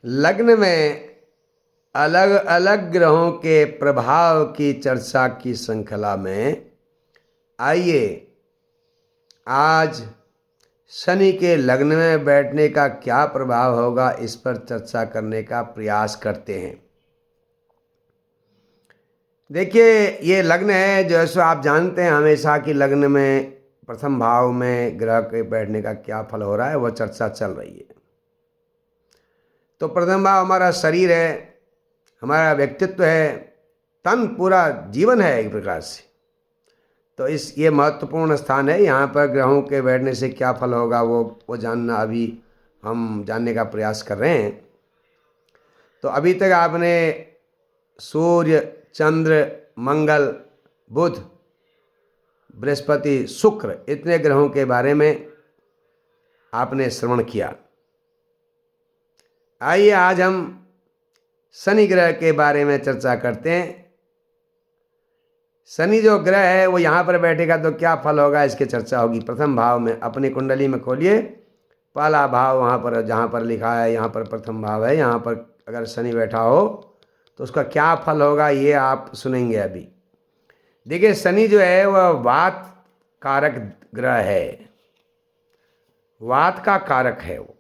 लग्न में अलग अलग ग्रहों के प्रभाव की चर्चा की श्रृंखला में आइए आज शनि के लग्न में बैठने का क्या प्रभाव होगा इस पर चर्चा करने का प्रयास करते हैं। देखिए, ये लग्न है जैसे आप जानते हैं हमेशा कि लग्न में प्रथम भाव में ग्रह के बैठने का क्या फल हो रहा है, वह चर्चा चल रही है। तो प्रथम भाव हमारा शरीर है, हमारा व्यक्तित्व है, तन पूरा जीवन है एक प्रकार से। तो ये महत्वपूर्ण स्थान है। यहाँ पर ग्रहों के बैठने से क्या फल होगा वो जानना अभी हम जानने का प्रयास कर रहे हैं। तो अभी तक आपने सूर्य, चंद्र, मंगल, बुध, बृहस्पति, शुक्र इतने ग्रहों के बारे में आपने श्रवण किया। आइए आज हम शनि ग्रह के बारे में चर्चा करते हैं। शनि जो ग्रह है वो यहाँ पर बैठेगा तो क्या फल होगा, इसकी चर्चा होगी। प्रथम भाव में अपनी कुंडली में खोलिए, पहला भाव वहाँ पर जहाँ पर लिखा है, यहाँ पर प्रथम भाव है, यहाँ पर अगर शनि बैठा हो तो उसका क्या फल होगा ये आप सुनेंगे अभी। देखिए, शनि जो है वह वात कारक ग्रह है, वात का कारक है वो।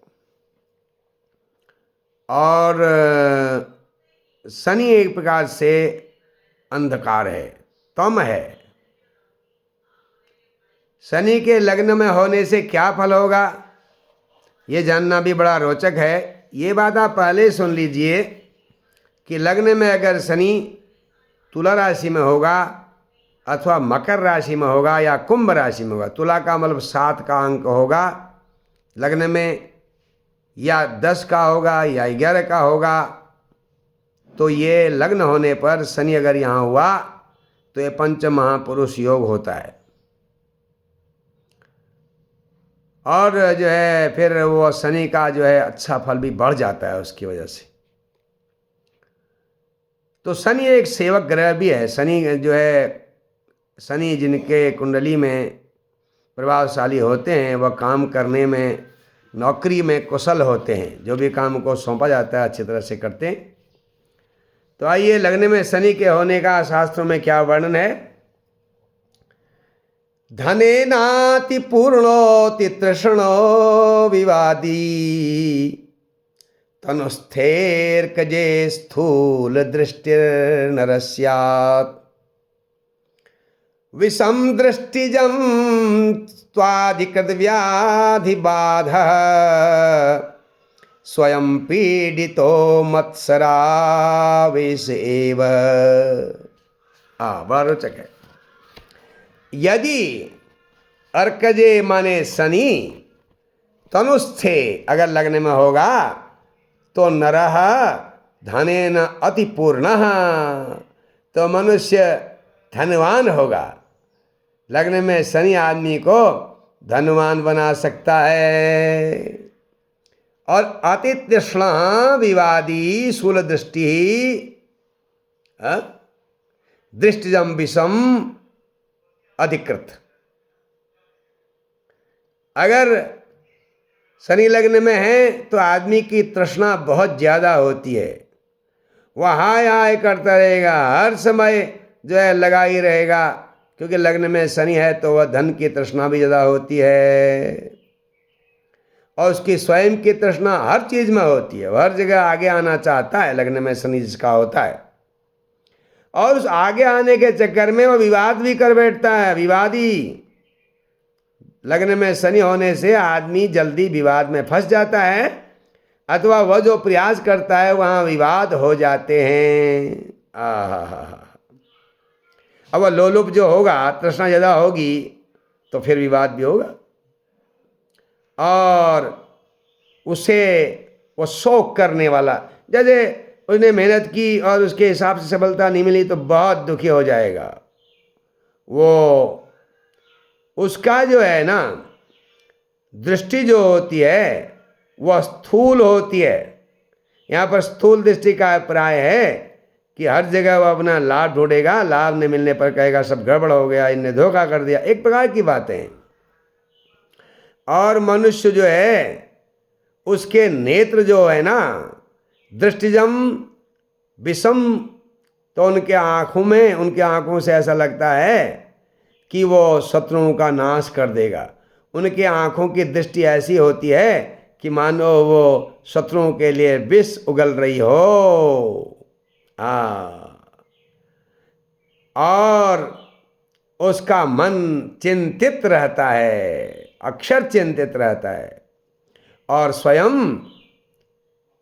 और शनि एक प्रकार से अंधकार है, तम है। शनि के लग्न में होने से क्या फल होगा ये जानना भी बड़ा रोचक है। ये बात आप पहले सुन लीजिए कि लग्न में अगर शनि तुला राशि में होगा अथवा मकर राशि में होगा या कुंभ राशि में होगा, तुला का मतलब 7 का अंक होगा लग्न में, या 10 का होगा या 11 का होगा, तो ये लग्न होने पर शनि अगर यहाँ हुआ तो ये पंच महापुरुष योग होता है। और जो है फिर वो शनि का जो है अच्छा फल भी बढ़ जाता है उसकी वजह से। तो शनि एक सेवक ग्रह भी है। शनि जो है, शनि जिनके कुंडली में प्रभावशाली होते हैं वह काम करने में, नौकरी में कुशल होते हैं, जो भी काम को सौंपा जाता है अच्छी तरह से करते हैं। तो आइए लग्न में शनि के होने का शास्त्रों में क्या वर्णन है। धने नाति पूर्णोति तृष्णो विवादी तनुस्थैर्कजे स्थूल दृष्टिर्नरस्यात् विषम दृष्टिजं त्वाधिकृत व्याधि बाध स्वयं पीडितो मत्सरावेश एव। बड़ा रोचक है। यदि अर्कजे माने शनि तनुस्थे अगर लग्न में होगा तो नरः धनेन अतिपूर्णः, तो मनुष्य धनवान होगा। लग्न में शनि आदमी को धनवान बना सकता है। और अतितृष्ण विवादी शूल दृष्टि दृष्टिजम विषम अधिकृत। अगर शनि लग्न में है तो आदमी की तृष्णा बहुत ज़्यादा होती है, वह हाय हाय करता रहेगा, हर समय जो है लगा ही रहेगा, क्योंकि लग्न में शनि है तो वह धन की तृष्णा भी ज़्यादा होती है और उसकी स्वयं की तृष्णा हर चीज़ में होती है। हर जगह आगे आना चाहता है लग्न में शनि जिसका होता है, और उस आगे आने के चक्कर में वो विवाद भी कर बैठता है, विवादी। लग्न में शनि होने से आदमी जल्दी विवाद में फंस जाता है, अथवा वह जो प्रयास करता है वहाँ विवाद हो जाते हैं। अब वह लोलुप जो होगा, तृष्णा ज़्यादा होगी तो फिर विवाद भी होगा, और उसे वो शौक करने वाला, जैसे उसने मेहनत की और उसके हिसाब से सफलता नहीं मिली तो बहुत दुखी हो जाएगा। वो उसका जो है ना दृष्टि जो होती है वह स्थूल होती है। यहाँ पर स्थूल दृष्टि का अभिप्राय है कि हर जगह वह अपना लाभ ढूंढेगा, लाभ न मिलने पर कहेगा सब गड़बड़ हो गया, इनने धोखा कर दिया, एक प्रकार की बातें। और मनुष्य जो है उसके नेत्र जो है ना दृष्टिजम विषम, तो उनके आँखों से ऐसा लगता है कि वो शत्रुओं का नाश कर देगा। उनके आँखों की दृष्टि ऐसी होती है कि मानो वो शत्रुओं के लिए विष उगल रही हो। और उसका मन चिंतित रहता है, अक्षर चिंतित रहता है, और स्वयं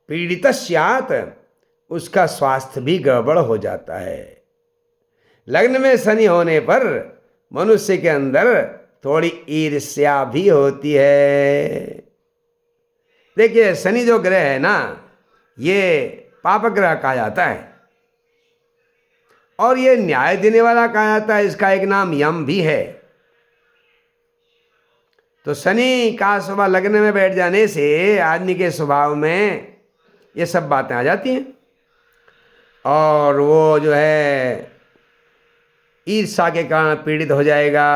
पीड़ित स्यात्, उसका स्वास्थ्य भी गड़बड़ हो जाता है। लग्न में शनि होने पर मनुष्य के अंदर थोड़ी ईर्ष्या भी होती है। देखिए, शनि जो ग्रह है ना, ये पाप ग्रह कहा जाता है और ये न्याय देने वाला कहा जाता है। इसका एक नाम यम भी है। तो शनि का स्वभाव लग्न में बैठ जाने से आदमी के स्वभाव में ये सब बातें आ जाती हैं, और वो जो है ईर्ष्या के कारण पीड़ित हो जाएगा।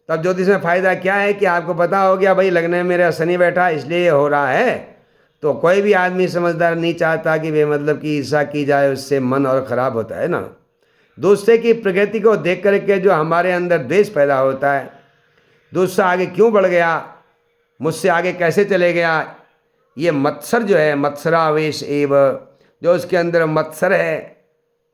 तब ज्योतिष में फायदा क्या है कि आपको पता हो गया भाई लग्न में मेरा शनि बैठा इसलिए ये हो रहा है। तो कोई भी आदमी समझदार नहीं चाहता कि बेमतलब की ईर्ष्या की जाए, उससे मन और ख़राब होता है ना। दूसरे की प्रकृति को देख करके जो हमारे अंदर द्वेष पैदा होता है, दूसरा आगे क्यों बढ़ गया, मुझसे आगे कैसे चले गया, ये मत्सर जो है, मत्सरावेश एव, जो उसके अंदर मत्सर है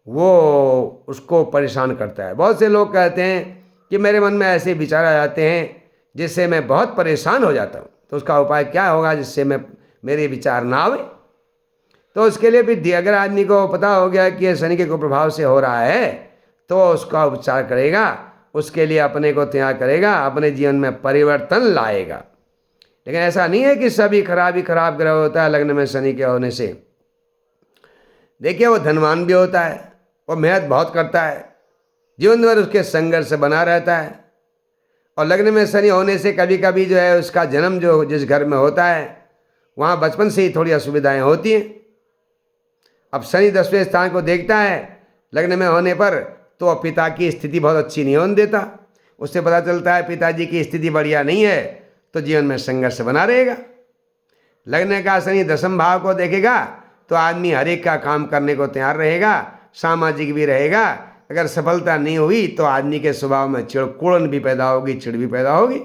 वो उसको परेशान करता है। बहुत से लोग कहते हैं कि मेरे मन में ऐसे विचार आ जाते हैं जिससे मैं बहुत परेशान हो जाता हूँ। तो उसका उपाय क्या होगा जिससे मेरे विचार ना आवे? तो उसके लिए भी अगर आदमी को पता हो गया कि ये शनि के कुप्रभाव से हो रहा है तो उसका उपचार करेगा, उसके लिए अपने को तैयार करेगा, अपने जीवन में परिवर्तन लाएगा। लेकिन ऐसा नहीं है कि सभी खराब ग्रह होता है लग्न में शनि के होने से। देखिए, वो धनवान भी होता है, वो मेहनत बहुत करता है, जीवन भर उसके संघर्ष से बना रहता है। और लग्न में शनि होने से कभी कभी जो है उसका जन्म जो जिस घर में होता है वहाँ बचपन से ही थोड़ी असुविधाएं होती हैं। अब शनि 10वें स्थान को देखता है लग्न में होने पर, तो पिता की स्थिति बहुत अच्छी नहीं होने देता। उससे पता चलता है पिताजी की स्थिति बढ़िया नहीं है, तो जीवन में संघर्ष बना रहेगा। लग्न का शनि 10वें भाव को देखेगा तो आदमी हर एक का काम करने को तैयार रहेगा, सामाजिक भी रहेगा। अगर सफलता नहीं हुई तो आदमी के स्वभाव में चिड़कुड़न भी पैदा होगी, चिड़ भी पैदा होगी।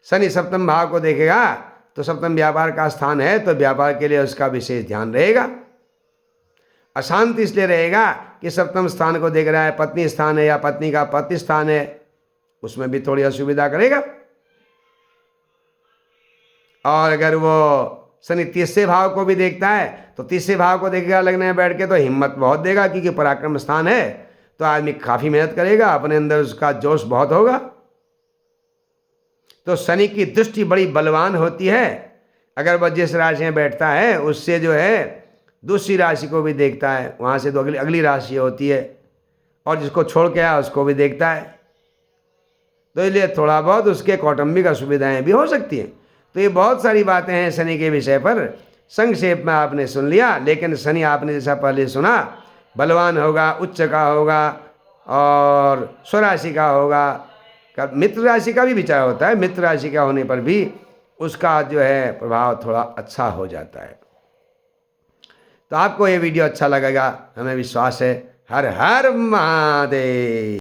शनि 7वें भाव को देखेगा तो 7वां व्यापार का स्थान है, तो व्यापार के लिए उसका विशेष ध्यान रहेगा। अशांत इसलिए रहेगा कि 7वें स्थान को देख रहा है, पत्नी स्थान है या पत्नी का पति स्थान है, उसमें भी थोड़ी असुविधा करेगा। और अगर वो शनि 30वें भाव को भी देखता है तो 30वें भाव को देखेगा लग्न में बैठ के, तो हिम्मत बहुत देगा क्योंकि पराक्रम स्थान है, तो आदमी काफ़ी मेहनत करेगा, अपने अंदर उसका जोश बहुत होगा। तो शनि की दृष्टि बड़ी बलवान होती है। अगर वह जिस राशि में बैठता है उससे जो है दूसरी राशि को भी देखता है, वहाँ से तो अगली राशि होती है, और जिसको छोड़ के आया उसको भी देखता है। तो इसलिए थोड़ा बहुत उसके कौटुंबिक असुविधाएँ भी हो सकती हैं। तो ये बहुत सारी बातें हैं शनि के विषय पर, संक्षेप में आपने सुन लिया। लेकिन शनि आपने जैसा पहले सुना बलवान होगा, उच्च का होगा और स्वराशि का होगा, मित्र राशि का भी विचार होता है। मित्र राशि का होने पर भी उसका जो है प्रभाव थोड़ा अच्छा हो जाता है। तो आपको ये वीडियो अच्छा लगेगा, हमें विश्वास है। हर हर महादेव।